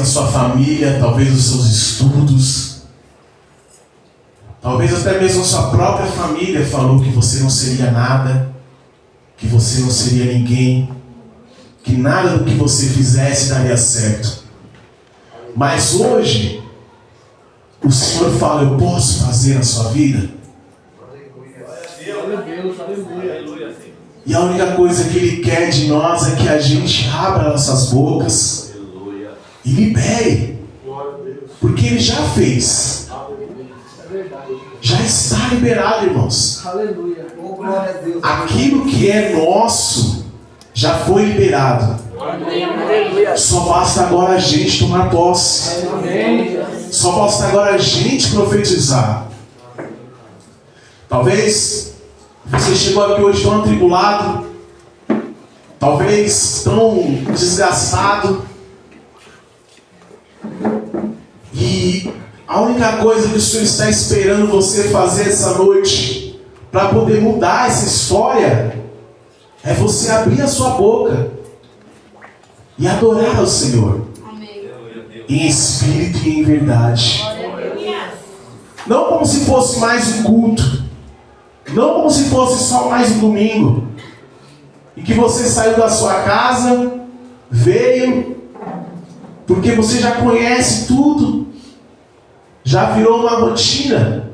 sua família, talvez os seus estudos, talvez até mesmo a sua própria família falou que você não seria nada, que você não seria ninguém, que nada do que você fizesse daria certo. Mas hoje, o Senhor fala: eu posso fazer na sua vida? E a única coisa que Ele quer de nós é que a gente abra nossas bocas e libere. Porque Ele já fez. Já está liberado, irmãos. Aquilo que é nosso já foi liberado. Só basta agora a gente tomar posse. Só basta agora a gente profetizar. Talvez você chegou aqui hoje tão atribulado, talvez tão desgastado, e a única coisa que o Senhor está esperando você fazer essa noite, para poder mudar essa história, é você abrir a sua boca e adorar ao Senhor. Amém. Em espírito e em verdade. Não como se fosse mais um culto, não como se fosse só mais um domingo, e que você saiu da sua casa, veio, porque você já conhece tudo, já virou uma rotina,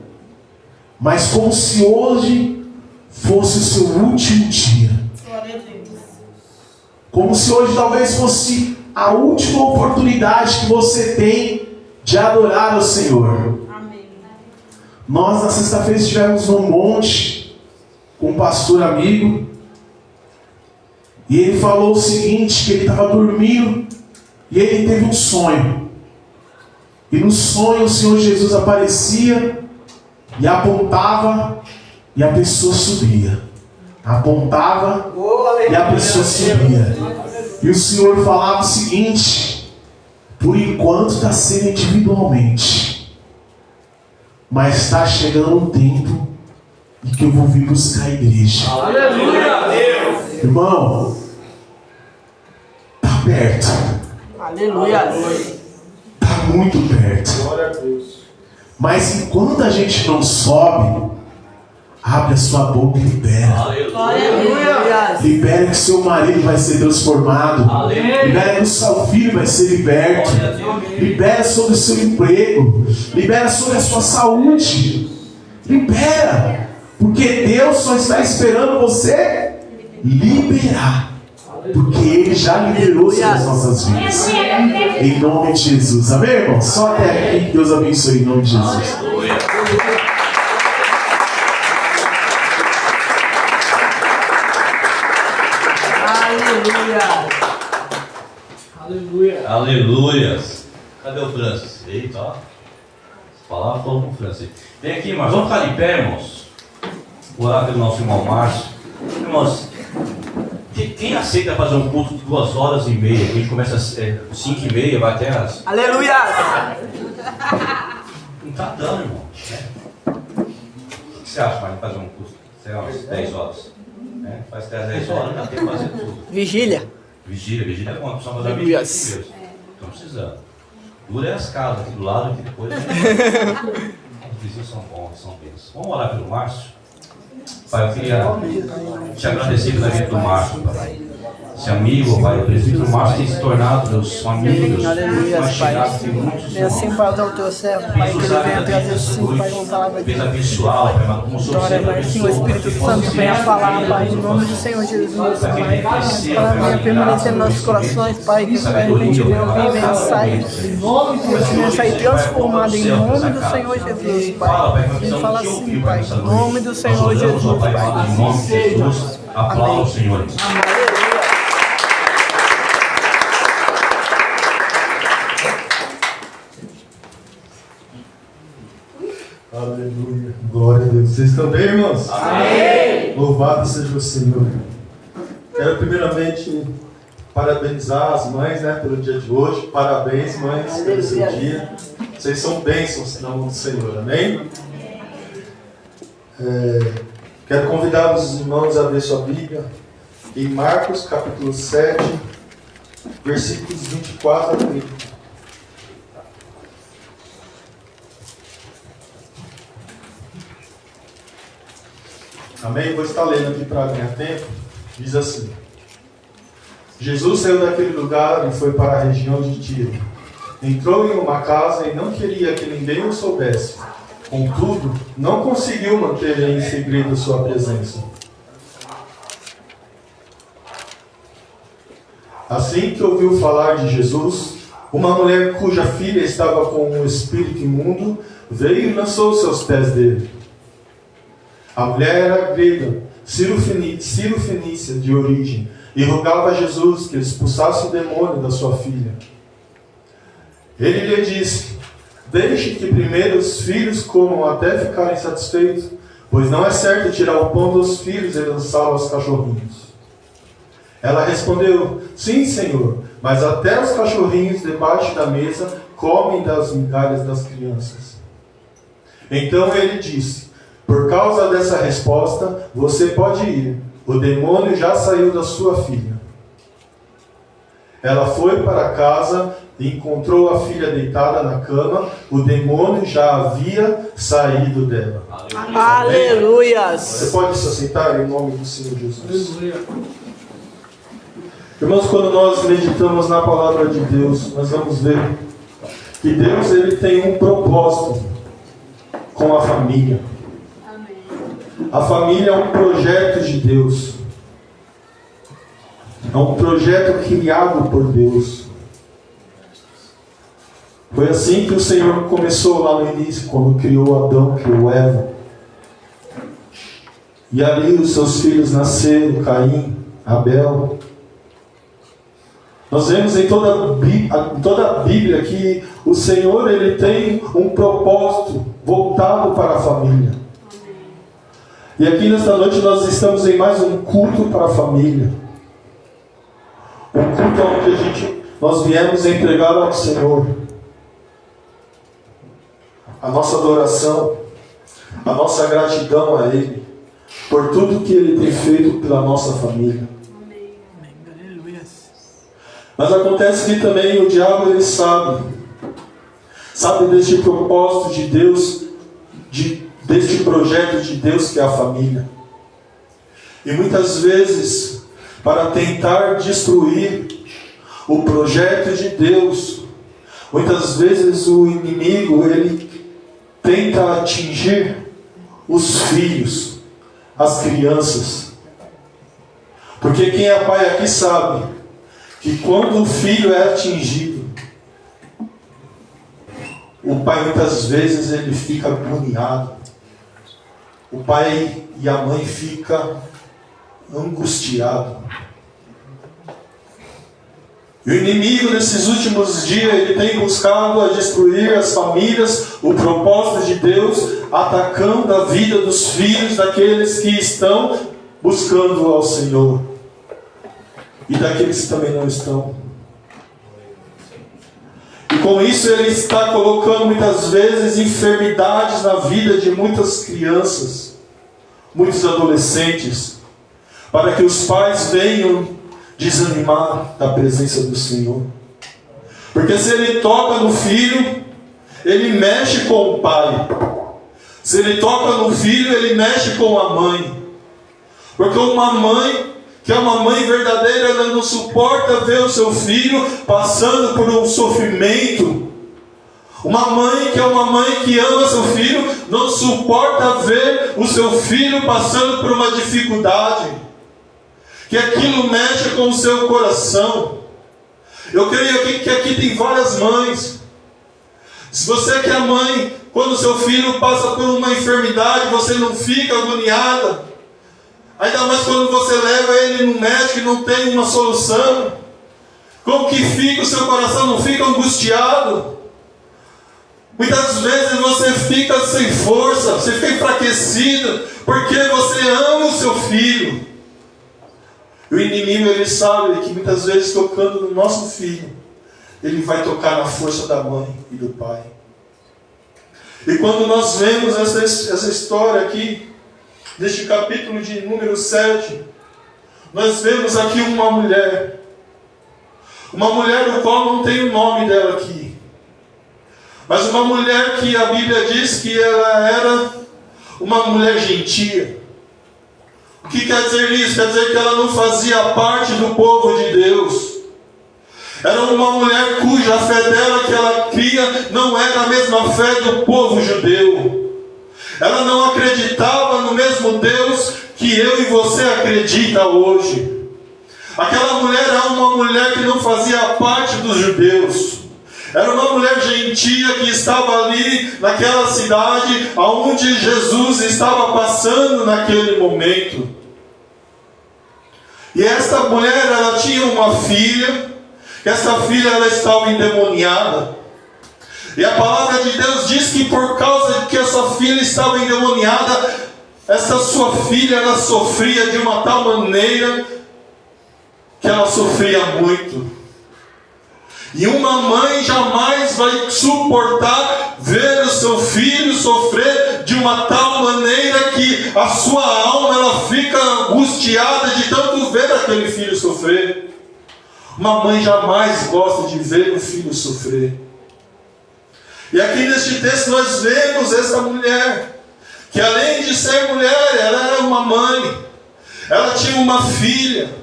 mas como se hoje fosse o seu último dia. Como se hoje talvez fosse a última oportunidade que você tem de adorar ao Senhor. Amém. Nós na sexta-feira estivemos num monte com um pastor amigo, e ele falou o seguinte, que ele estava dormindo e ele teve um sonho. E no sonho o Senhor Jesus aparecia e apontava e a pessoa subia. Apontava e a pessoa subia. E o Senhor falava o seguinte: por enquanto está sendo individualmente, mas está chegando um tempo em que eu vou vir buscar a igreja. Aleluia! Irmão, está perto. Aleluia! Está muito perto. Glória a Deus. Mas enquanto a gente não sobe, abre a sua boca e libera. Aleluia. Libera que seu marido vai ser transformado. Aleluia. Libera que o seu filho vai ser liberto. Libera sobre o seu emprego. Libera sobre a sua saúde. Libera. Porque Deus só está esperando você liberar. Porque Ele já liberou sobre as nossas vidas. Em nome de Jesus. Amém, irmão? Só até aqui. Que Deus abençoe em nome de Jesus. Aleluia. Aleluia. Aleluias. Cadê o Francis? Eita, ó. Falava com o Francis. Vem aqui, irmãos. Vamos ficar de pé, irmãos. Orar pelo nosso irmão Márcio. Irmãos, quem aceita fazer um culto de 2h30? A gente começa às 5h30, vai até as... Aleluia. Não tá dando, irmão. O que você acha, Mário, de fazer um culto? Sei lá, umas 10 horas. Faz até as 10 horas, já tem que fazer tudo. Vigília é bom, precisamos fazer a vigília aqui mesmo. Estão precisando. Dura é as casas aqui do lado, que depois... Os vizinhos são bons, são bens. Vamos orar pelo Márcio? Pai, eu queria te agradecer pela vida do Márcio, Pai. Esse amigo, Pai, o presbítero Márcio tem se tornado, Deus, um amigo, Deus. Aleluia, Pai. É assim, Pai, o teu servo, Pai, que ele venha trazer sim, Pai, uma palavra de abençoar, Pai, como sou glória, Pai, sim, o Espírito Santo venha falar, Pai, em nome do Senhor Jesus, Pai. Para venha permanecer nos nossos corações, Pai, que de repente venha ouvir, venha sair, venha sair transformado em nome do Senhor Jesus, Pai. Ele fala assim, Pai, em nome do Senhor Jesus, Pai. Em nome de Jesus, aplauda o Senhor. Aleluia, glória a Deus. Vocês estão bem, irmãos? Amém. Louvado seja o Senhor. Quero primeiramente parabenizar as mães, pelo dia de hoje. Parabéns, mães, pelo esse dia. Vocês são bênçãos na mão do Senhor, amém? Quero convidar os irmãos a ver sua Bíblia em Marcos capítulo 7, versículos 24 a 30. Amém? Vou estar lendo aqui para ganhar tempo. Diz assim: Jesus saiu daquele lugar e foi para a região de Tiro. Entrou em uma casa e não queria que ninguém o soubesse. Contudo, não conseguiu manter em segredo sua presença. Assim que ouviu falar de Jesus, uma mulher cuja filha estava com um espírito imundo veio e lançou-se aos pés dele. A mulher era grega, Cirofenícia de origem, e rogava a Jesus que expulsasse o demônio da sua filha. Ele lhe disse: deixe que primeiro os filhos comam até ficarem satisfeitos, pois não é certo tirar o pão dos filhos e lançá-lo aos cachorrinhos. Ela respondeu: sim, Senhor, mas até os cachorrinhos debaixo da mesa comem das migalhas das crianças. Então ele disse: por causa dessa resposta, você pode ir. O demônio já saiu da sua filha. Ela foi para casa e encontrou a filha deitada na cama. O demônio já havia saído dela. Aleluias! Você pode se assentar em nome do Senhor Jesus. Irmãos, quando nós meditamos na palavra de Deus, nós vamos ver que Deus ele tem um propósito com a família. A família é um projeto de Deus. É um projeto criado por Deus. Foi assim que o Senhor começou lá no início, quando criou Adão, criou Eva. E ali os seus filhos nasceram, Caim, Abel. Nós vemos em toda a Bíblia que o Senhor ele tem um propósito voltado para a família. E aqui nesta noite nós estamos em mais um culto para a família. Um culto onde nós viemos entregar ao Senhor a nossa adoração, a nossa gratidão a Ele, por tudo que Ele tem feito pela nossa família. Mas acontece que também o diabo ele sabe deste propósito de Deus, deste projeto de Deus que é a família. E muitas vezes, para tentar destruir o projeto de Deus, muitas vezes o inimigo ele tenta atingir os filhos, as crianças. Porque quem é pai aqui sabe que quando o filho é atingido, o pai muitas vezes ele fica agoniado. O pai e a mãe ficam angustiados. E o inimigo nesses últimos dias ele tem buscado a destruir as famílias, o propósito de Deus, atacando a vida dos filhos daqueles que estão buscando ao Senhor e daqueles que também não estão. E com isso ele está colocando muitas vezes enfermidades na vida de muitas crianças, muitos adolescentes, para que os pais venham desanimar da presença do Senhor. Porque se ele toca no filho, ele mexe com o pai. Se ele toca no filho, ele mexe com a mãe. Porque uma mãe que é uma mãe verdadeira, ela não suporta ver o seu filho passando por um sofrimento. Uma mãe que é uma mãe que ama seu filho, não suporta ver o seu filho passando por uma dificuldade. Que aquilo mexe com o seu coração. Eu creio que aqui tem várias mães. Se você que é mãe, quando seu filho passa por uma enfermidade, você não fica agoniada. Ainda mais quando você leva ele no médico e não tem uma solução. Como que fica o seu coração? Não fica angustiado? Muitas vezes você fica sem força, você fica enfraquecido, porque você ama o seu filho. E o inimigo ele sabe que muitas vezes tocando no nosso filho, ele vai tocar na força da mãe e do pai. E quando nós vemos essa história aqui, neste capítulo de número 7, nós vemos aqui uma mulher o qual não tem o nome dela aqui, mas uma mulher que a Bíblia diz que ela era uma mulher gentia, O que quer dizer isso? Quer dizer que ela não fazia parte do povo de Deus. Era uma mulher cuja fé dela que ela cria não era a mesma fé do povo judeu. Ela não acreditava no mesmo Deus que eu e você acredita hoje. Aquela mulher era uma mulher que não fazia parte dos judeus. Era uma mulher gentia que estava ali naquela cidade onde Jesus estava passando naquele momento. E esta mulher, ela tinha uma filha. Essa filha, ela estava endemoniada. E a palavra de Deus diz que por causa de que essa filha estava endemoniada, essa sua filha, ela sofria de uma tal maneira que ela sofria muito. E uma mãe jamais vai suportar ver o seu filho sofrer de uma tal maneira que a sua alma ela fica angustiada de tanto ver aquele filho sofrer. Uma mãe jamais gosta de ver o filho sofrer. E aqui neste texto nós vemos essa mulher, que além de ser mulher, ela era uma mãe. Ela tinha uma filha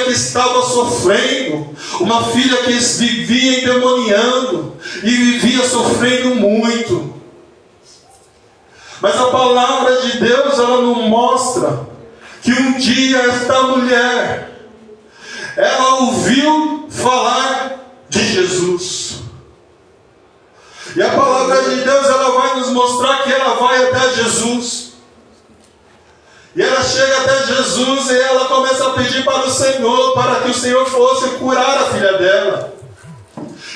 que estava sofrendo, uma filha que vivia endemoniando e vivia sofrendo muito. Mas a palavra de Deus, ela nos mostra que um dia esta mulher, ela ouviu falar de Jesus. E a palavra de Deus, ela vai nos mostrar que ela vai até Jesus. E ela chega até Jesus e ela começa a pedir para o Senhor, para que o Senhor fosse curar a filha dela.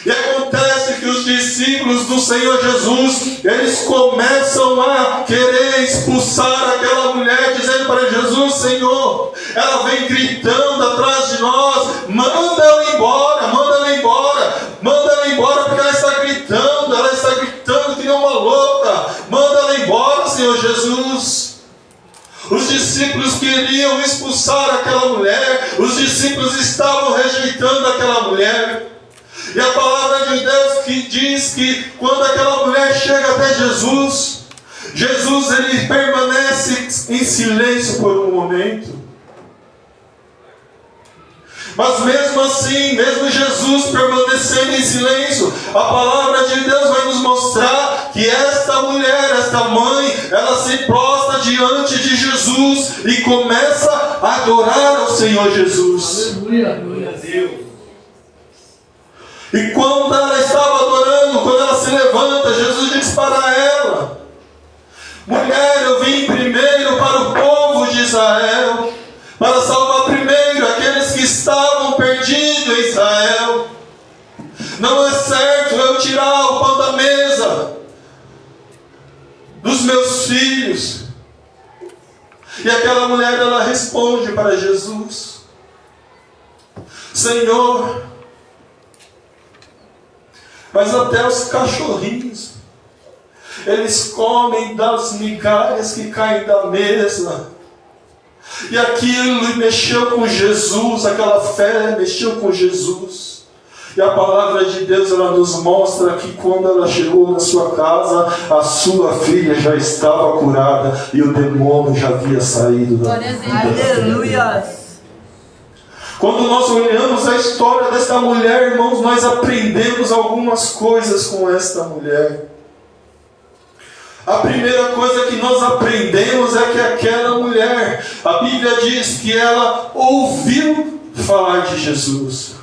E acontece que os discípulos do Senhor Jesus, eles começam a querer expulsar aquela mulher, dizendo para Jesus: Senhor, ela vem gritando atrás de nós, manda ela embora, manda ela embora, manda ela embora, porque ela está gritando que nem uma louca, manda ela embora, Senhor Jesus. Os discípulos queriam expulsar aquela mulher, os discípulos estavam rejeitando aquela mulher. E a palavra de Deus que diz que quando aquela mulher chega até Jesus, Jesus ele permanece em silêncio por um momento. Mas mesmo assim, mesmo Jesus permanecendo em silêncio, a palavra de Deus vai nos mostrar que esta mulher, esta mãe, ela se prostra diante de Jesus e começa a adorar ao Senhor Jesus. Aleluia, glória a Deus. E quando ela estava adorando, quando ela se levanta, Jesus diz para ela: mulher, eu vim primeiro para o povo de Israel, para salvar primeiro aqueles que estavam perdidos em Israel. Não é certo eu tirar o pão da mesa dos meus filhos. E aquela mulher, ela responde para Jesus: Senhor, mas até os cachorrinhos, eles comem das migalhas que caem da mesa. E aquilo mexeu com Jesus, aquela fé mexeu com Jesus. E a palavra de Deus, ela nos mostra que quando ela chegou na sua casa, a sua filha já estava curada e o demônio já havia saído da vida. Aleluia! Quando nós olhamos a história desta mulher, irmãos, nós aprendemos algumas coisas com esta mulher. A primeira coisa que nós aprendemos é que aquela mulher, a Bíblia diz que ela ouviu falar de Jesus.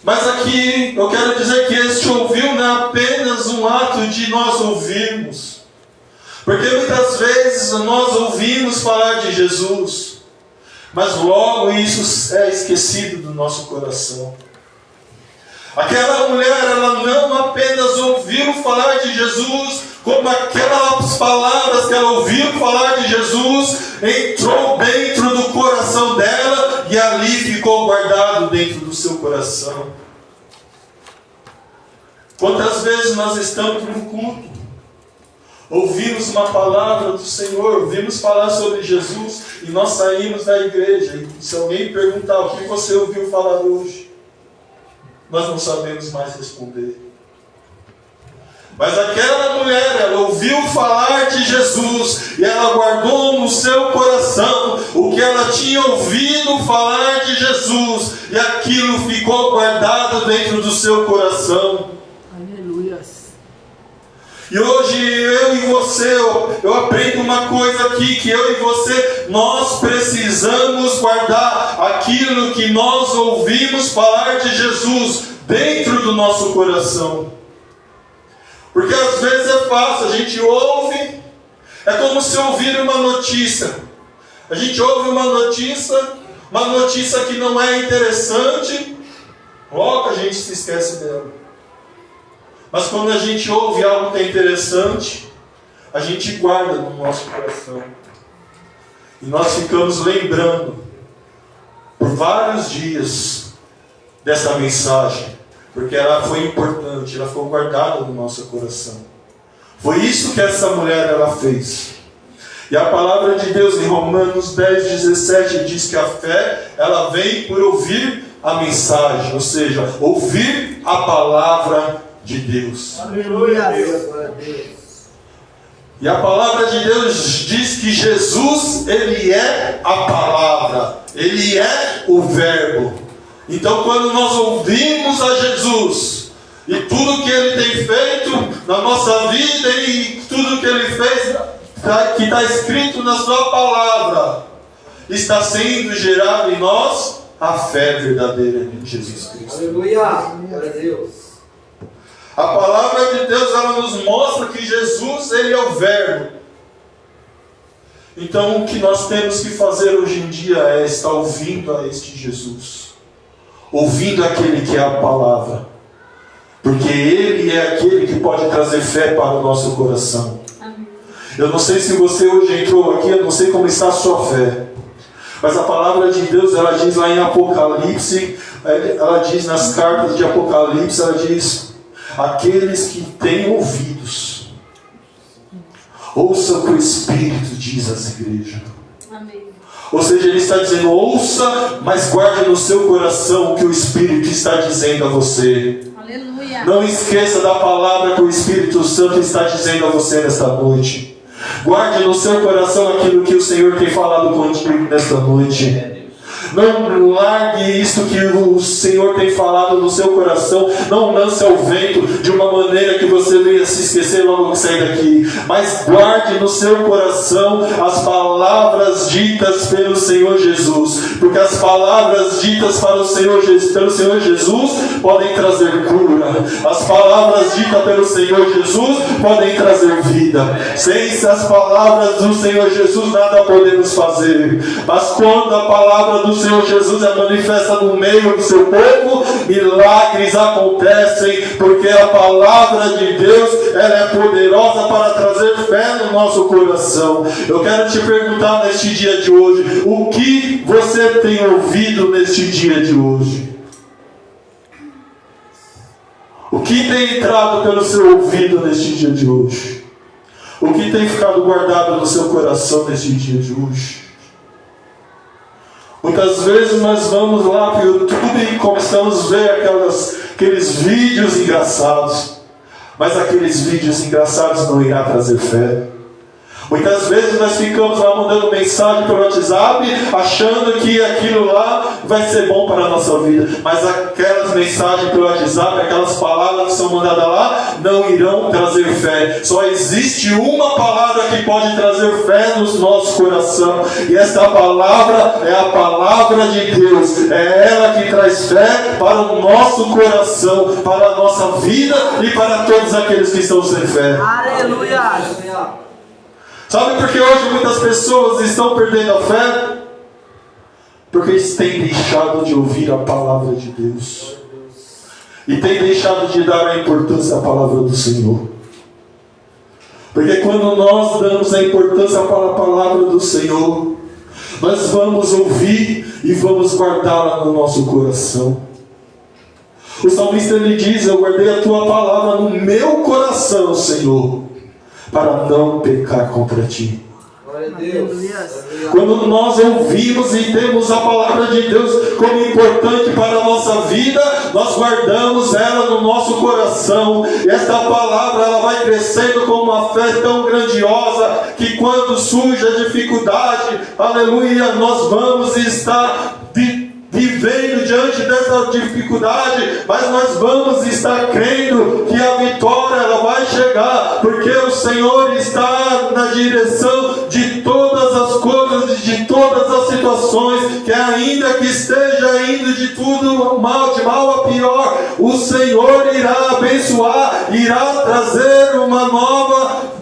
Mas aqui eu quero dizer que este ouvir não é apenas um ato de nós ouvirmos. Porque muitas vezes nós ouvimos falar de Jesus, mas logo isso é esquecido do nosso coração. Aquela mulher, ela não apenas ouviu falar de Jesus, como aquelas palavras que ela ouviu falar de Jesus entrou dentro do coração dela e ali ficou guardado dentro do seu coração. Quantas vezes nós estamos no culto, ouvimos uma palavra do Senhor, ouvimos falar sobre Jesus e nós saímos da igreja e se alguém perguntar o que você ouviu falar hoje, nós não sabemos mais responder. Mas aquela mulher, ela ouviu falar de Jesus e ela guardou no seu coração o que ela tinha ouvido falar de Jesus, e aquilo ficou guardado dentro do seu coração. Aleluias. E hoje eu e você, eu aprendo uma coisa aqui, que eu e você, nós precisamos guardar aquilo que nós ouvimos falar de Jesus dentro do nosso coração. Porque às vezes é fácil, a gente ouve, é como se ouvir uma notícia. A gente ouve uma notícia que não é interessante, logo a gente se esquece dela. Mas quando a gente ouve algo que é interessante, a gente guarda no nosso coração. E nós ficamos lembrando, por vários dias, dessa mensagem. Porque ela foi importante, ela ficou guardada no nosso coração. Foi isso que essa mulher ela fez. E a palavra de Deus em Romanos 10:17 diz que a fé, ela vem por ouvir a mensagem, ou seja, ouvir a palavra de Deus. Aleluia. E a palavra de Deus diz que Jesus, Ele é a palavra, Ele é o verbo. Então, quando nós ouvimos a Jesus e tudo que Ele tem feito na nossa vida e tudo que Ele fez, que está escrito na Sua palavra, está sendo gerado em nós a fé verdadeira em Jesus Cristo. Aleluia! Glória a Deus! A palavra de Deus, ela nos mostra que Jesus, Ele é o verbo. Então, o que nós temos que fazer hoje em dia é estar ouvindo a este Jesus. Ouvindo aquele que é a palavra, porque Ele é aquele que pode trazer fé para o nosso coração. Amém. Eu não sei se você hoje entrou aqui, eu não sei como está a sua fé, mas a palavra de Deus, ela diz lá em Apocalipse, ela diz nas cartas de Apocalipse, ela diz: aqueles que têm ouvidos, ouçam o que o Espírito diz às igrejas. Amém. Ou seja, ele está dizendo: ouça, mas guarde no seu coração o que o Espírito está dizendo a você. Aleluia. Não esqueça da palavra que o Espírito Santo está dizendo a você nesta noite. Guarde no seu coração aquilo que o Senhor tem falado contigo nesta noite. Não largue isso que o Senhor tem falado no seu coração. Não lance ao vento de uma maneira que você venha se esquecer logo que sair daqui. Mas guarde no seu coração as palavras ditas pelo Senhor Jesus. Porque as palavras ditas para o Senhor, pelo Senhor Jesus podem trazer cura. As palavras ditas pelo Senhor Jesus podem trazer vida. Sem as palavras do Senhor Jesus nada podemos fazer. Mas quando a palavra do Senhor Jesus é manifesta no meio do seu povo, milagres acontecem, porque a palavra de Deus, ela é poderosa para trazer fé no nosso coração. Eu quero te perguntar neste dia de hoje: o que você tem ouvido neste dia de hoje? O que tem entrado pelo seu ouvido neste dia de hoje? O que tem ficado guardado no seu coração neste dia de hoje? Muitas vezes nós vamos lá para o YouTube e começamos a ver aqueles vídeos engraçados. Mas aqueles vídeos engraçados não irão trazer fé. Muitas vezes nós ficamos lá mandando mensagem pelo WhatsApp, achando que aquilo lá vai ser bom para a nossa vida. Mas aquelas mensagens pelo WhatsApp, aquelas palavras que são mandadas lá, não irão trazer fé. Só existe uma palavra que pode trazer fé no nosso coração. E essa palavra é a palavra de Deus. É ela que traz fé para o nosso coração, para a nossa vida e para todos aqueles que estão sem fé. Aleluia! Sabe por que hoje muitas pessoas estão perdendo a fé? Porque eles têm deixado de ouvir a palavra de Deus. E têm deixado de dar a importância à palavra do Senhor. Porque quando nós damos a importância para a palavra do Senhor, nós vamos ouvir e vamos guardá-la no nosso coração. O salmista ele diz: eu guardei a tua palavra no meu coração, Senhor, para não pecar contra ti. Quando nós ouvimos e temos a palavra de Deus como importante para a nossa vida, nós guardamos ela no nosso coração. E esta palavra ela vai crescendo com uma fé tão grandiosa que quando surge a dificuldade, aleluia, nós vamos estar vivendo diante dessa dificuldade, mas nós vamos estar crendo que a vitória ela vai chegar, porque o Senhor está na direção de todas as coisas, de todas as situações, que ainda que esteja indo de tudo mal, de mal a pior, o Senhor irá abençoar, irá trazer uma nova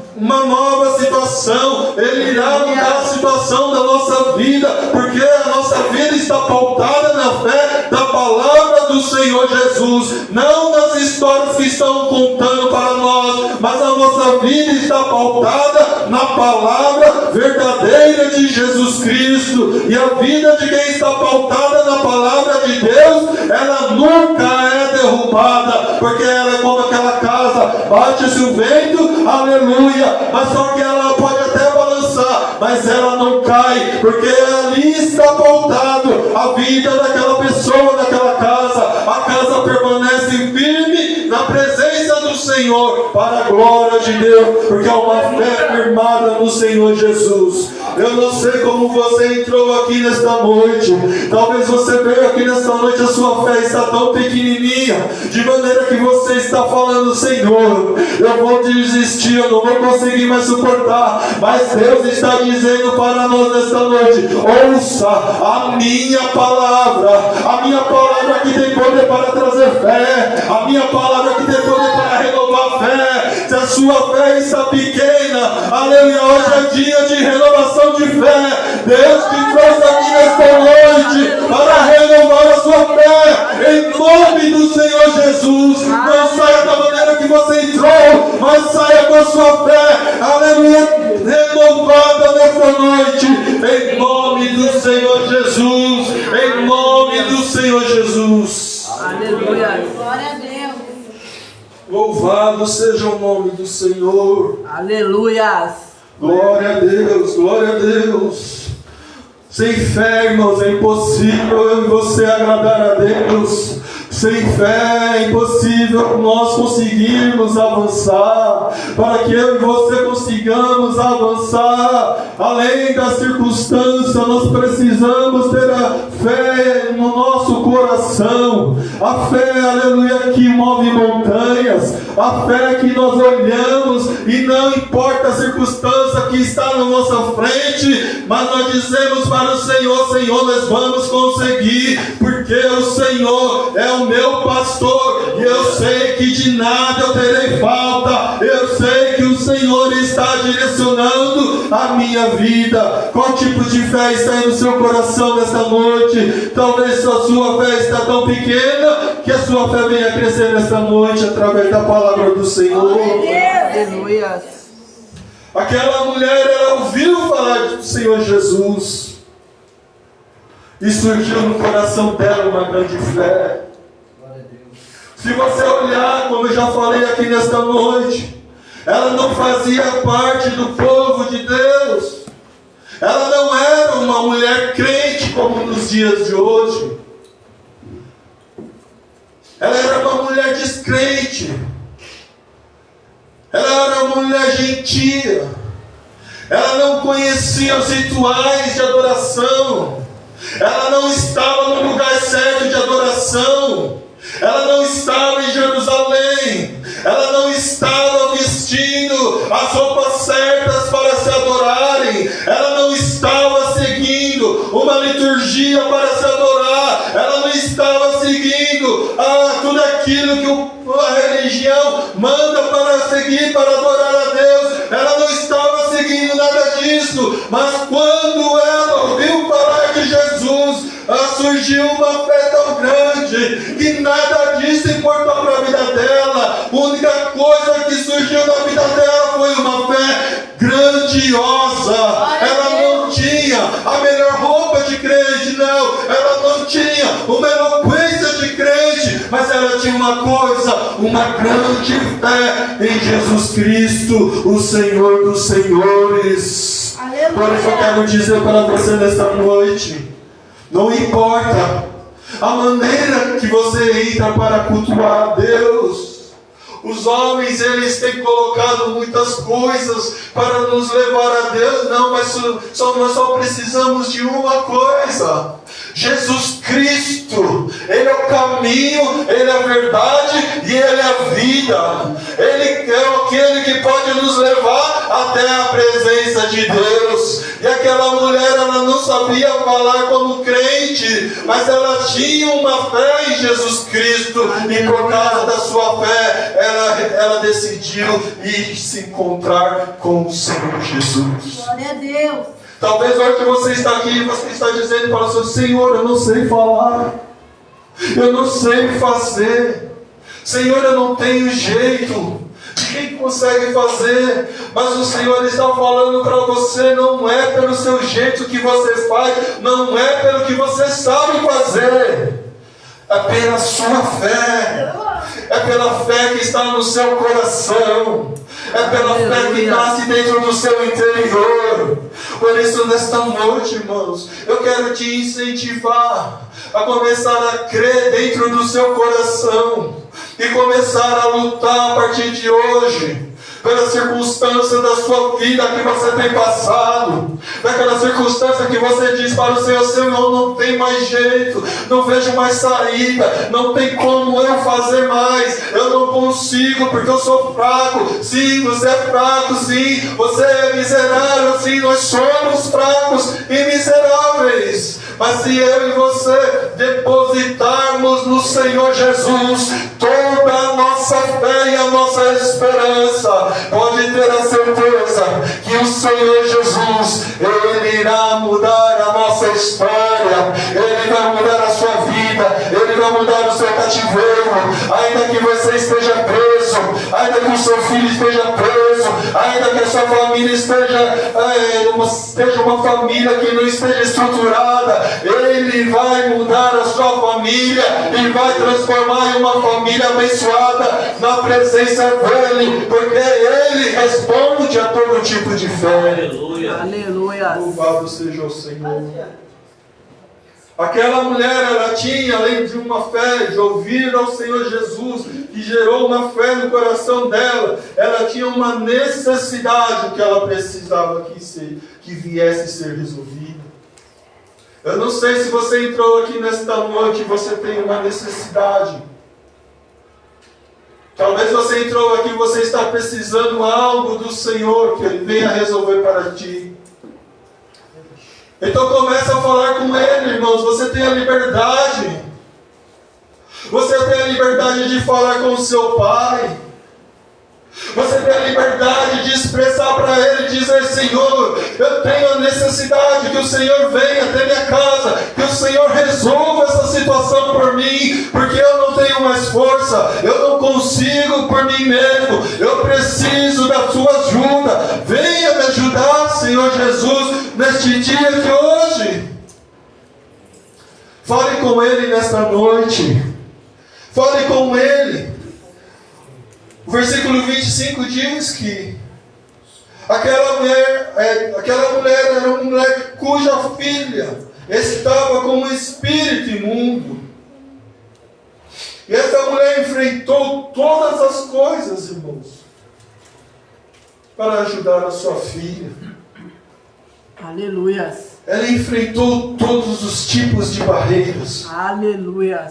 situação, Ele irá mudar a situação da nossa vida, porque a nossa vida está pautada na fé da palavra do Senhor Jesus, não nas histórias que estão contando para nós, mas a nossa vida está pautada na palavra verdadeira de Jesus Cristo. E a vida de quem está pautada na palavra de Deus, ela nunca é derrubada, porque ela é como aquela casa, bate-se o vento, aleluia, mas só que ela pode até balançar, mas ela não cai, porque ali está pautado a vida daquela pessoa, daquela casa. A casa permanece firme na presença do Senhor, para a glória de Deus, porque é uma fé firmada no Senhor Jesus. Eu não sei como você entrou aqui nesta noite, talvez você veio aqui nesta noite, a sua fé está tão pequenininha, de maneira que você está falando: Senhor, eu vou desistir, eu não vou conseguir mais suportar. Mas Deus está dizendo para nós nesta noite: ouça a minha palavra que tem poder para trazer fé, a minha palavra que tem poder para renovar a fé. Se a sua fé está pequena, aleluia, hoje é dia de renovação de fé. Deus te trouxe aqui nesta noite para renovar a sua fé, em nome do Senhor Jesus. Não saia da maneira que você entrou, mas saia com a sua fé, aleluia, renovada nesta noite, em nome do Senhor Jesus, em nome do Senhor Jesus. Aleluia. Glória a Deus. Louvado seja o nome do Senhor. Aleluia. Glória a Deus, glória a Deus. Sem fé, irmãos, é impossível eu e você agradar a Deus. Sem fé é impossível nós conseguirmos avançar. Para que eu e você consigamos avançar além das circunstâncias, nós precisamos ter a fé no nosso coração. A fé, aleluia, que move montanhas. A fé que nós olhamos e não importa a circunstância que está na nossa frente, mas nós dizemos para o Senhor: Senhor, nós vamos conseguir, porque o Senhor é o meu pastor, e eu sei que de nada eu terei falta. Eu sei que o Senhor está direcionando a minha vida. Qual tipo de fé está aí no seu coração nesta noite? Talvez a sua fé está tão pequena que a sua fé venha crescer nesta noite através da palavra do Senhor. Aleluia. Aquela mulher, ela ouviu falar do Senhor Jesus e surgiu no coração dela uma grande fé. Se você olhar, como eu já falei aqui nesta noite, ela não fazia parte do povo de Deus. Ela não era uma mulher crente como nos dias de hoje. Ela era uma mulher descrente. Ela era uma mulher gentia. Ela não conhecia os rituais de adoração. Ela não estava no lugar certo de adoração. Ela não estava em Jerusalém. Ela não estava vestindo as roupas certas para se adorarem. Ela não estava seguindo uma liturgia para se adorar. Ela não estava seguindo tudo aquilo que a religião manda para seguir, para adorar a Deus. Ela não estava seguindo nada disso. Mas quando ela ouviu falar de Jesus, surgiu uma fé tão grande que nada disso importou para a vida dela. A única coisa que surgiu na vida dela foi uma fé grandiosa. Ela não tinha a melhor roupa de crente, não. Ela não tinha uma eloquência de crente, mas ela tinha uma coisa, uma grande fé em Jesus Cristo, o Senhor dos Senhores. Por isso eu quero dizer para você nesta noite, não importa a maneira que você entra para cultuar a Deus. Os homens, eles têm colocado muitas coisas para nos levar a Deus. Não, mas nós só precisamos de uma coisa: Jesus Cristo. Ele é o caminho, Ele é a verdade e Ele é a vida. Ele é aquele que pode nos levar até a presença de Deus. E aquela mulher, ela não sabia falar como crente, mas ela tinha uma fé em Jesus Cristo. E por causa da sua fé, ela decidiu ir se encontrar com o Senhor Jesus. Glória a Deus. Talvez hoje você está aqui e você está dizendo para o seu Senhor, eu não sei falar, eu não sei fazer, Senhor, eu não tenho jeito. Quem consegue fazer? Mas o Senhor está falando para você, não é pelo seu jeito que você faz, não é pelo que você sabe fazer, é pela sua fé, é pela fé que está no seu coração, é pela fé que nasce dentro do seu interior. Por isso, nesta noite, irmãos, eu quero te incentivar a começar a crer dentro do seu coração e começar a lutar a partir de hoje pela circunstância da sua vida que você tem passado, daquela circunstância que você diz para o Senhor: Senhor, não tem mais jeito, não vejo mais saída, não tem como eu fazer mais, eu não consigo porque eu sou fraco. Sim, você é fraco, sim, você é miserável, sim, nós somos fracos e miseráveis. Mas se eu e você depositarmos no Senhor Jesus toda a nossa fé e a nossa esperança, pode ter a certeza que o Senhor Jesus, Ele irá mudar a nossa história, Ele vai mudar a sua vida, Ele vai mudar o seu cativeiro. Ainda que você esteja preso, ainda que o seu filho esteja preso, ainda que a sua família esteja uma família que não esteja estruturada, Ele vai mudar a sua família e vai transformar em uma família abençoada na presença dEle, porque Ele responde a todo tipo de fé. Aleluia. Aleluia. Louvado seja o Senhor. Aquela mulher, ela tinha, além de uma fé, de ouvir ao Senhor Jesus, que gerou uma fé no coração dela, ela tinha uma necessidade que ela precisava que viesse ser resolvida. Eu não sei se você entrou aqui nesta noite e você tem uma necessidade. Talvez você entrou aqui e você está precisando algo do Senhor que Ele venha resolver para ti. Então começa a falar com Ele, irmãos. Você tem a liberdade. Você tem a liberdade de falar com o seu Pai. Você tem a liberdade de expressar para Ele, dizer: Senhor, eu tenho a necessidade que o Senhor venha até minha casa, que o Senhor resolva essa situação por mim, porque eu não tenho mais força, eu não consigo por mim mesmo, eu preciso da sua ajuda. Venha me ajudar, Senhor Jesus, neste dia de hoje. Fale com Ele nesta noite, fale com Ele. O versículo 25 diz que aquela mulher era uma mulher cuja filha estava com um espírito imundo. E essa mulher enfrentou todas as coisas, irmãos, para ajudar a sua filha. Aleluia. Ela enfrentou todos os tipos de barreiras. Aleluia.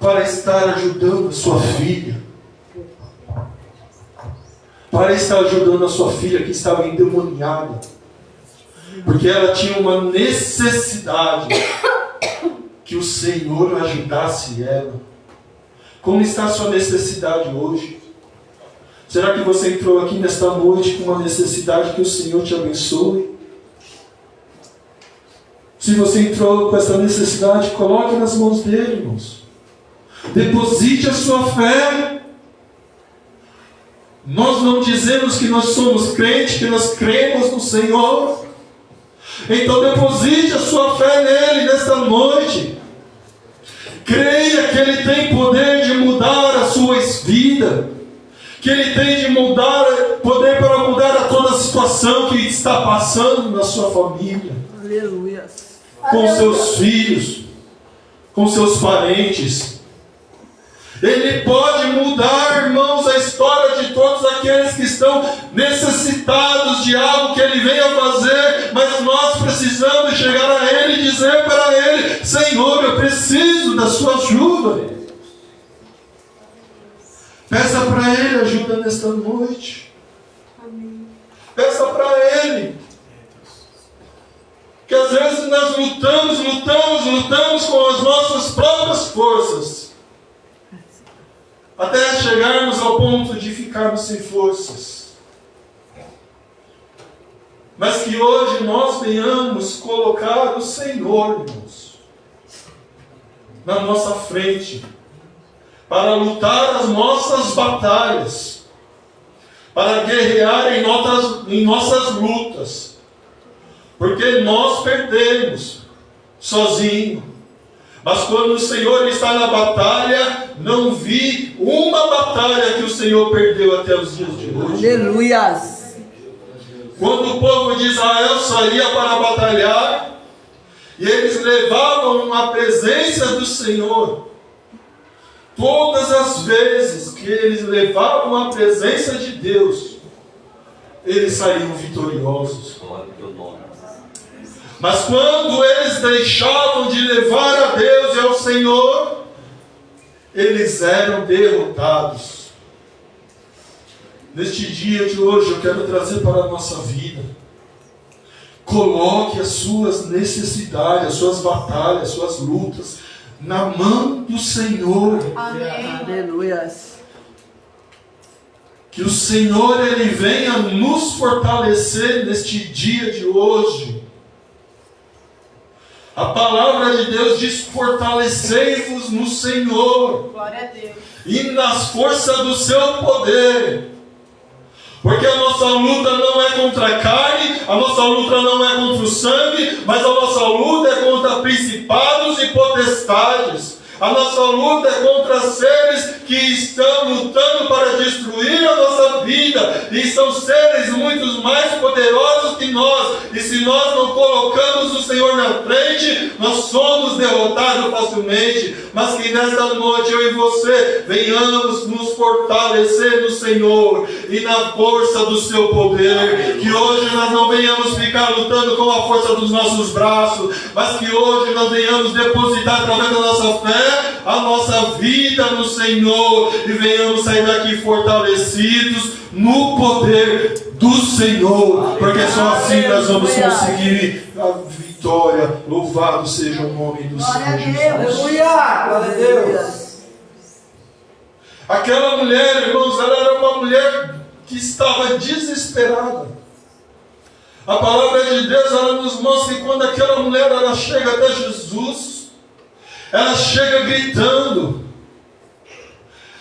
Para estar ajudando a sua filha. Para estar ajudando a sua filha que estava endemoniada. Porque ela tinha uma necessidade que o Senhor ajudasse ela. Como está a sua necessidade hoje? Será que você entrou aqui nesta noite com uma necessidade que o Senhor te abençoe? Se você entrou com essa necessidade, coloque nas mãos dele, irmãos. Deposite a sua fé. Nós não dizemos que nós somos crentes, que nós cremos no Senhor. Então deposite a sua fé nele nesta noite. Creia que Ele tem poder de mudar a sua vida, que Ele tem de poder para mudar a toda situação. situação que está passando na sua família, Aleluia. com seus filhos, com seus parentes. Ele pode mudar, irmãos, a história de todos aqueles que estão necessitados de algo que Ele venha fazer, mas nós precisamos chegar a Ele e dizer para Ele: Senhor, eu preciso da sua ajuda. Peça para Ele ajuda nesta noite. Peça para Ele. Que às vezes nós lutamos com as nossas próprias forças, até chegarmos ao ponto de ficarmos sem forças. Mas que hoje nós venhamos colocar o Senhor, irmãos, na nossa frente, para lutar as nossas batalhas, para guerrear em nossas lutas, porque nós perdemos sozinho. Mas quando o Senhor está na batalha, não vi uma batalha que o Senhor perdeu até os dias de hoje. Aleluias. Quando o povo de Israel saía para batalhar, e eles levavam a presença do Senhor, todas as vezes que eles levavam a presença de Deus, eles saíam vitoriosos. Mas quando eles deixavam de levar a Deus e ao Senhor, eles eram derrotados. Neste dia de hoje eu quero trazer para a nossa vida: coloque as suas necessidades, as suas batalhas, as suas lutas na mão do Senhor. Amém. Aleluias. Que o Senhor Ele venha nos fortalecer neste dia de hoje. A palavra de Deus diz: fortalecei-vos no Senhor. Glória a Deus. E nas forças do seu poder. Porque a nossa luta não é contra a carne, a nossa luta não é contra o sangue, mas a nossa luta é contra principados e potestades. A nossa luta é contra seres que estão lutando para destruir a nossa vida. E são seres muito mais poderosos que nós. E se nós não colocamos o Senhor na frente, nós somos derrotados facilmente. Mas que nesta noite eu e você venhamos nos fortalecer no Senhor e na força do seu poder. Que hoje nós não venhamos ficar lutando com a força dos nossos braços, mas que hoje nós venhamos depositar através da nossa fé a nossa vida no Senhor e venhamos sair daqui fortalecidos no poder do Senhor, porque só assim nós vamos conseguir a vitória. Louvado seja o nome do Senhor Jesus. Aleluia! Glória a Deus! Aquela mulher, irmãos, ela era uma mulher que estava desesperada. A palavra de Deus, ela nos mostra que quando aquela mulher ela chega até Jesus, ela chega gritando,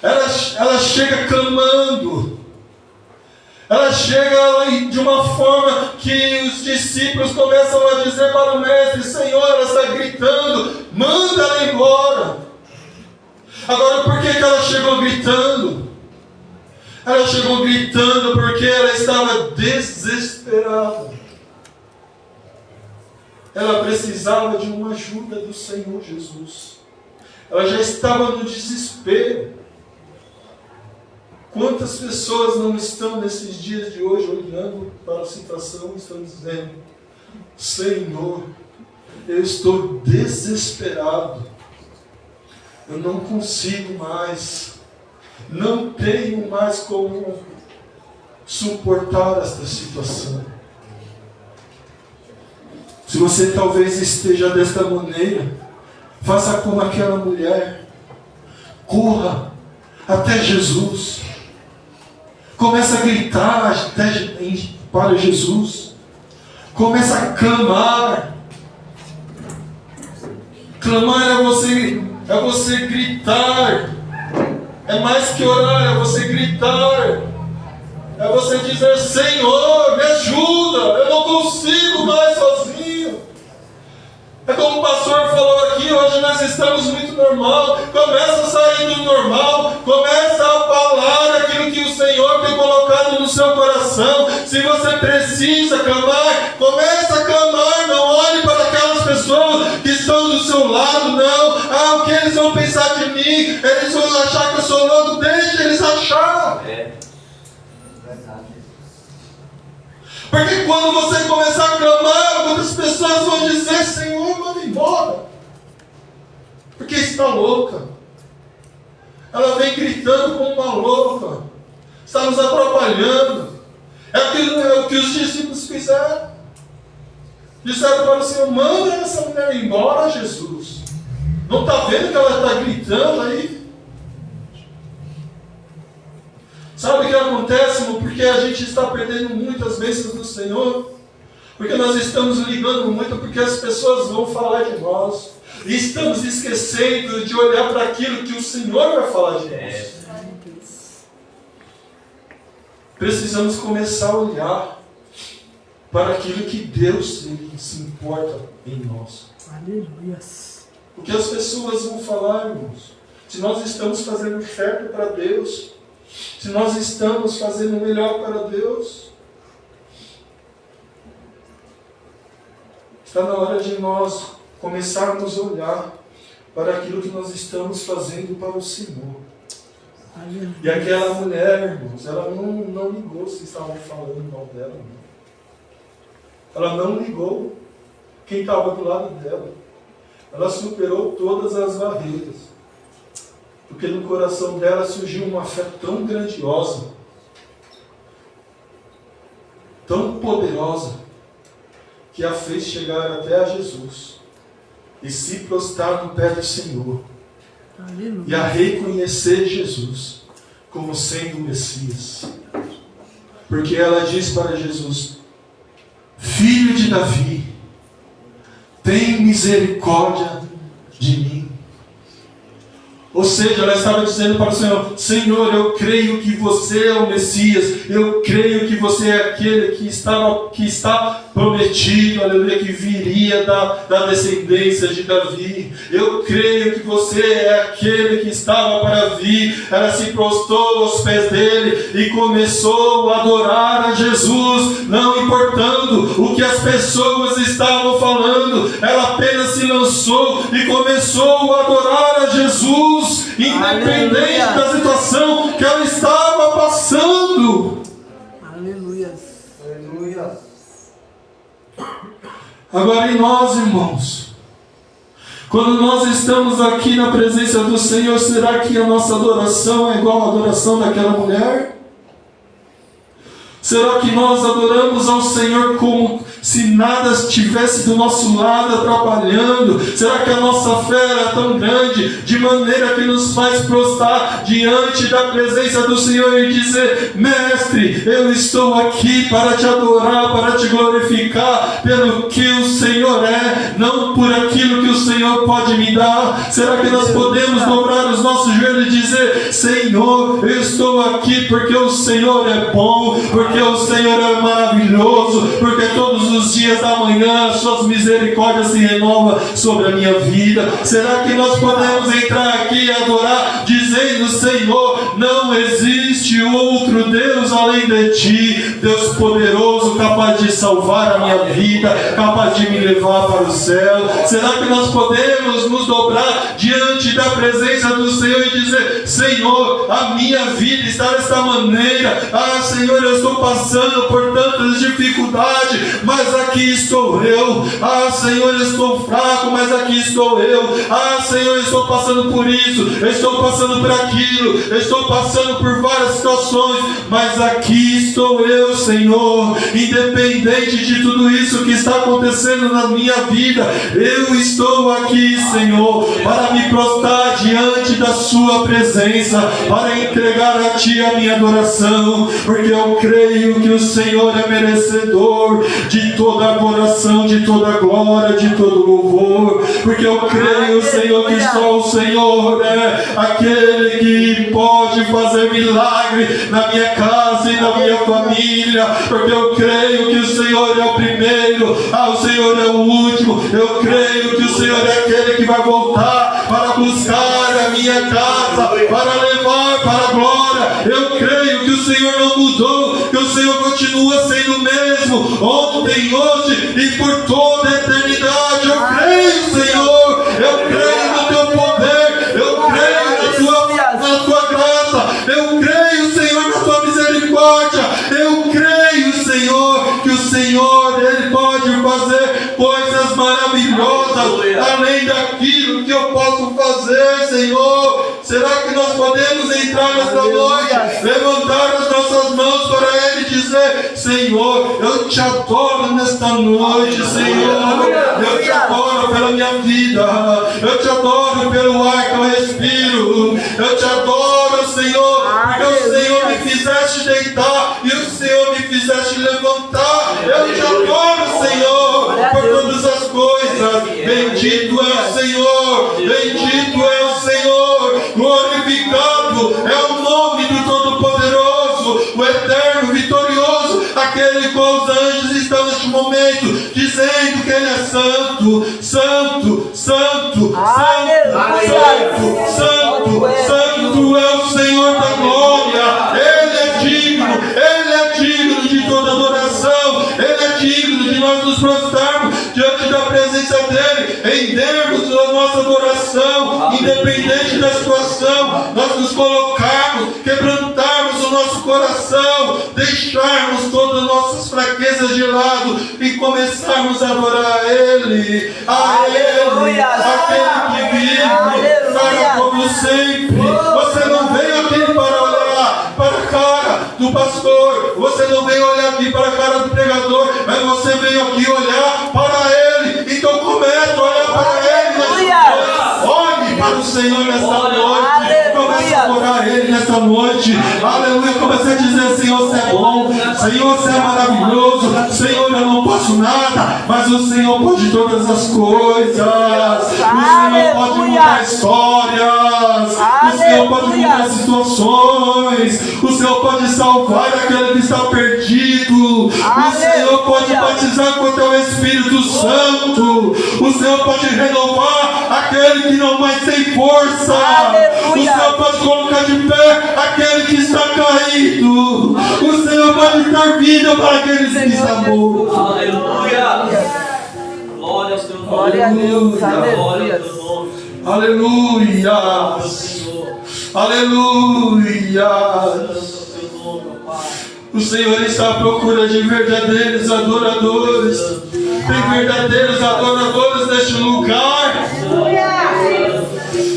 ela chega clamando, ela chega de uma forma que os discípulos começam a dizer para o mestre: Senhor, ela está gritando, manda ela embora. Agora, por que ela chegou gritando? Ela chegou gritando porque ela estava desesperada. Ela precisava de uma ajuda do Senhor Jesus. Ela já estava no desespero. Quantas pessoas não estão nesses dias de hoje olhando para a situação e estão dizendo: Senhor, eu estou desesperado. Eu não consigo mais. Não tenho mais como suportar esta situação. Se você talvez esteja desta maneira, faça como aquela mulher. Corra até Jesus. Comece a gritar para Jesus. Comece a clamar. Clamar é você gritar. É mais que orar, é você gritar. É você dizer: Senhor, me ajuda. Eu não consigo mais sozinho. É como o pastor falou aqui, hoje nós estamos muito normal. Começa a sair do normal. Começa a falar aquilo que o Senhor tem colocado no seu coração. Se você precisa precisa clamar, começa a clamar, não olhe para aquelas pessoas que estão do seu lado, não. Ah, o que eles vão pensar de mim? Eles vão achar que eu sou louco, deixa eles achar. Porque quando você começar a clamar, muitas pessoas vão dizer: Senhor, manda embora, porque está louca. Ela vem gritando como uma louca, está nos atrapalhando. É o que os discípulos fizeram. Disseram para o Senhor: manda essa mulher embora, Jesus. Não está vendo que ela está gritando aí? Sabe o que acontece, irmão? Porque a gente está perdendo muitas bênçãos do Senhor. Porque nós estamos ligando muito porque as pessoas vão falar de nós. E estamos esquecendo de olhar para aquilo que o Senhor vai falar de nós. Precisamos começar a olhar para aquilo que Deus se importa em nós. Aleluia. O que as pessoas vão falar, irmãos? Se nós estamos fazendo certo para Deus, se nós estamos fazendo o melhor para Deus, está na hora de nós começarmos a olhar para aquilo que nós estamos fazendo para o Senhor. Aleluia. E aquela mulher, irmãos, ela não ligou se estavam falando mal dela. Não. Ela não ligou quem estava do lado dela. Ela superou todas as barreiras. Porque no coração dela surgiu uma fé tão grandiosa, tão poderosa, que a fez chegar até a Jesus e se prostrar no pé do Senhor. Aleluia. E a reconhecer Jesus como sendo o Messias. Porque ela diz para Jesus: Filho de Davi, tem misericórdia de mim. Ou seja, ela estava dizendo para o Senhor: Senhor, eu creio que você é o Messias, eu creio que você é aquele que está prometido, aleluia, que viria da descendência de Davi. Eu creio que você é aquele que estava para vir. Ela se prostrou aos pés dele e começou a adorar a Jesus, não importando o que as pessoas estavam falando. Ela apenas se lançou e começou a adorar a Jesus, independente da situação que ela estava passando. Aleluia. Aleluia. Agora, em nós, irmãos, quando nós estamos aqui na presença do Senhor, será que a nossa adoração é igual à adoração daquela mulher? Será que nós adoramos ao Senhor como se nada estivesse do nosso lado atrapalhando? Será que a nossa fé é tão grande, de maneira que nos faz prostrar diante da presença do Senhor e dizer: Mestre, eu estou aqui para te adorar, para te glorificar pelo que o Senhor é, não por aquilo que o Senhor pode me dar? Será que nós podemos dobrar os nossos joelhos e dizer: Senhor, eu estou aqui porque o Senhor é bom, porque o Senhor é maravilhoso, porque todos os dias da manhã as suas misericórdias se renovam sobre a minha vida? Será que nós podemos entrar aqui e adorar dizendo: Senhor, não existe outro Deus além de ti, Deus poderoso, capaz de salvar a minha vida, capaz de me levar para o céu? Será que nós podemos nos dobrar diante da presença do Senhor e dizer: Senhor, a minha vida está desta maneira, ah Senhor, eu estou passando por tantas dificuldades, mas aqui estou eu. Ah Senhor, eu estou fraco, mas aqui estou eu. Ah Senhor, eu estou passando por isso, eu estou passando por aquilo, eu estou passando por várias situações, mas aqui estou eu, Senhor. Independente de tudo isso que está acontecendo na minha vida, eu estou aqui, Senhor, para me prostrar diante da sua presença, para entregar a ti a minha adoração, porque eu creio que o Senhor é merecedor de toda a adoração, de toda a glória, de todo louvor, porque eu creio, Senhor, que só o Senhor é aquele que pode fazer milagre na minha casa e na minha família, porque eu creio que o Senhor é o primeiro, o Senhor é o último. Eu creio que o Senhor é aquele que vai voltar para buscar a minha casa, para levar para a glória. Eu creio que o Senhor não mudou, que o Senhor continua sendo o mesmo, mesmo, ontem, hoje e por toda a eternidade. Eu creio, Senhor, eu creio no teu poder, eu creio na tua graça, eu creio, Senhor, na tua misericórdia, eu creio, Senhor, que o Senhor, Ele pode fazer coisas maravilhosas, além daquilo que eu posso fazer, Senhor. Será que nós podemos entrar nesta noite, levantar as nossas mãos para Ele e dizer: Senhor, eu te adoro nesta noite, Senhor, eu te adoro pela minha vida, eu te adoro pelo ar que eu respiro, eu te adoro, Senhor, porque o Senhor me fizeste deitar e o Senhor me fizeste levantar. Eu te adoro, Senhor, por todas as coisas. Bendito é o Senhor, bendito é o Senhor, glorificado é o nome do Todo-Poderoso, o eterno, vitorioso, aquele com os anjos estão neste momento dizendo que Ele é santo, santo, santo, santo, santo, santo é o Senhor da glória. Ele é digno de toda adoração, Ele é digno de nós nos prostrarmos diante da presença dEle, rendermos a nossa adoração, independente da situação, nós nos colocarmos, quebrantarmos o nosso coração, deixarmos todas as nossas fraquezas de lado e começarmos a adorar a Ele, aquele que vive, para como sempre. Você não veio aqui para olhar para a cara do pastor, você não veio olhar aqui para a cara do pregador, mas você veio aqui olhar para Ele. Então comece a olhar para Ele nessa noite. Olhe para o Senhor nessa noite. Comece a adorar Ele nessa noite. Aleluia. Comece a dizer: Senhor, você é bom, Senhor, você é maravilhoso, Senhor, eu não posso nada, mas o Senhor pode todas as coisas. O Senhor pode mudar histórias, o Senhor pode mudar situações, o Senhor pode salvar aquele que está perdido, o Senhor pode batizar com o teu Espírito Santo, o Senhor pode renovar aquele que não mais tem força, o Senhor pode colocar de pé aquele que está caído, o Senhor pode dar vida para aqueles que estão mortos. Aleluia! Glória ao teu nome. Glória a Deus, aleluia. Aleluia! Aleluia! O Senhor está à procura de verdadeiros adoradores. Tem verdadeiros adoradores neste lugar.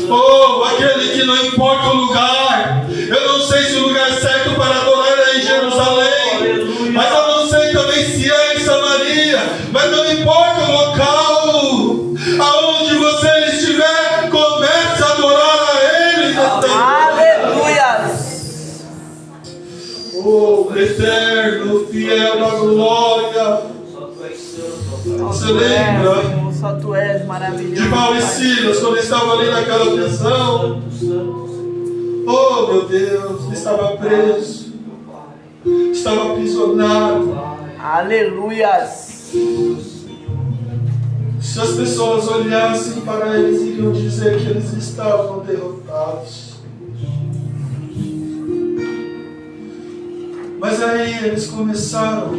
Oh, aquele que não importa o lugar. Eu não sei se o lugar certo para adorar é em Jerusalém, mas eu não sei também se é em Samaria. Mas não importa o local, aonde você estiver, comece a adorar a Ele. Aleluia! Oh, eterno, fiel à glória. Você lembra Só Tu és maravilhoso. de Paulo e Silas quando estava ali naquela prisão? Oh, meu Deus, estava preso, estava aprisionado. Aleluias. Se as pessoas olhassem para eles, iriam dizer que eles estavam derrotados. Mas aí eles começaram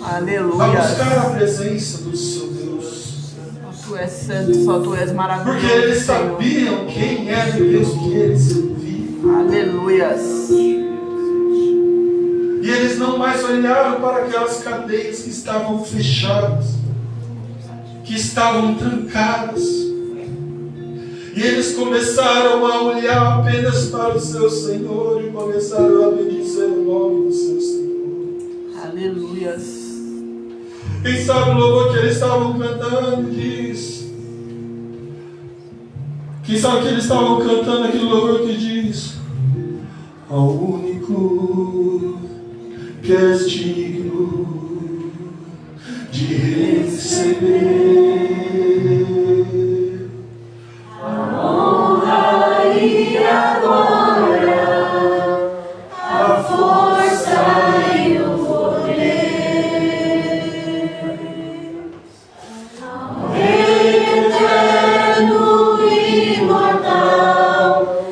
a Aleluia. buscar a presença do seu Deus, Só Tu és santo, só Tu és maravilhoso. porque eles Senhor. sabiam quem era o Deus que eles serviam. Aleluias. E eles não mais olharam para aquelas cadeias que estavam fechadas, que estavam trancadas. E eles começaram a olhar apenas para o seu Senhor e começaram a bendizer o nome do seu Senhor. Aleluias. Quem sabe o louvor que eles estavam cantando diz. Quem sabe que eles estavam cantando aquele louvor que diz: ao único que és digno de receber a honra e a glória, a força e o poder, ao Rei eterno e imortal,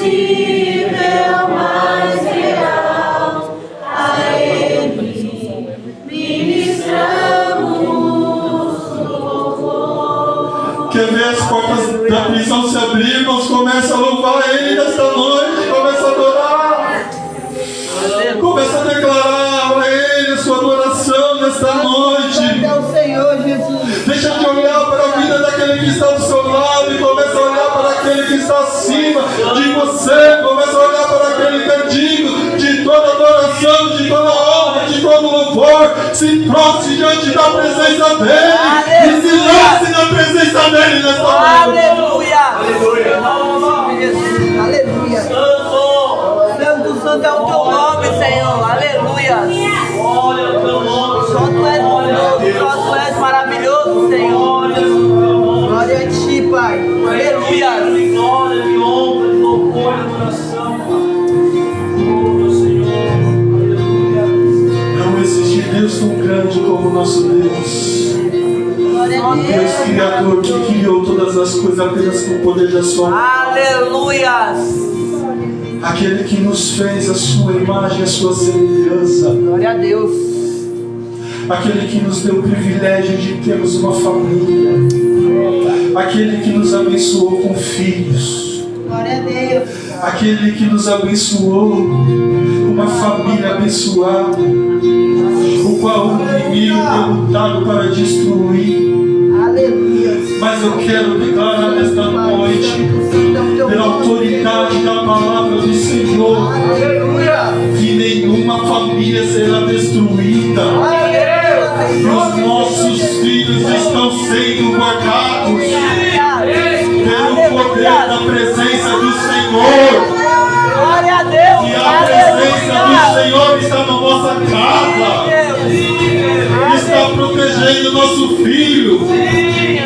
invisível, mais real, a Começa a louvar Ele nesta noite. Começa a adorar. Começa a declarar a Ele a sua adoração nesta noite. Até o Senhor Jesus. Deixa de olhar para a vida daquele que está ao seu lado e começa a olhar para aquele que está acima de você. Começa a olhar para aquele que é digno de toda adoração, de toda honra, de todo louvor. Se prostre diante da presença dEle. E se lance na presença dEle nesta noite. Aleluia. Aleluia. Santo, santo é o teu nome, Senhor. Aleluia. Só tu és bondoso, só tu és maravilhoso, Senhor. Glória a ti, Pai. Aleluia. Glória, de honra, de louvor, de adoração, Pai. Oh, Senhor. Aleluia. Não existe Deus tão grande como o nosso Deus. Deus Criador que criou todas as coisas apenas com o poder da sua mão. Aleluia. Aquele que nos fez a sua imagem, a sua semelhança. Glória a Deus. Aquele que nos deu o privilégio de termos uma família. Aquele que nos abençoou com filhos. Glória a Deus. Aquele que nos abençoou com uma família abençoada, o qual o inimigo tem lutado para destruir. Aleluia. Mas eu quero declarar nesta noite, pela autoridade da palavra do Senhor, que nenhuma família será destruída. E os nossos filhos estão sendo guardados pelo poder da presença do Senhor. Glória a Deus. E a presença do Senhor está na nossa casa. Está protegendo o nosso filho,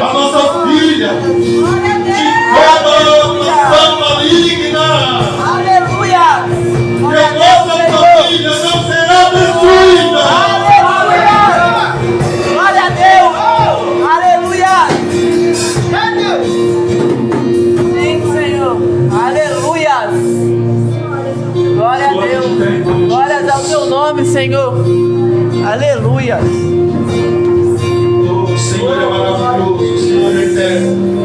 a nossa filha, de toda ação maligna. Aleluia. Que a nossa família não será destruída. Aleluia. Glória a Deus. Aleluia. Sim, Senhor. Aleluia. Glória a Deus. Glórias ao teu nome, Senhor. Aleluia. O Senhor é maravilhoso, o Senhor é eterno.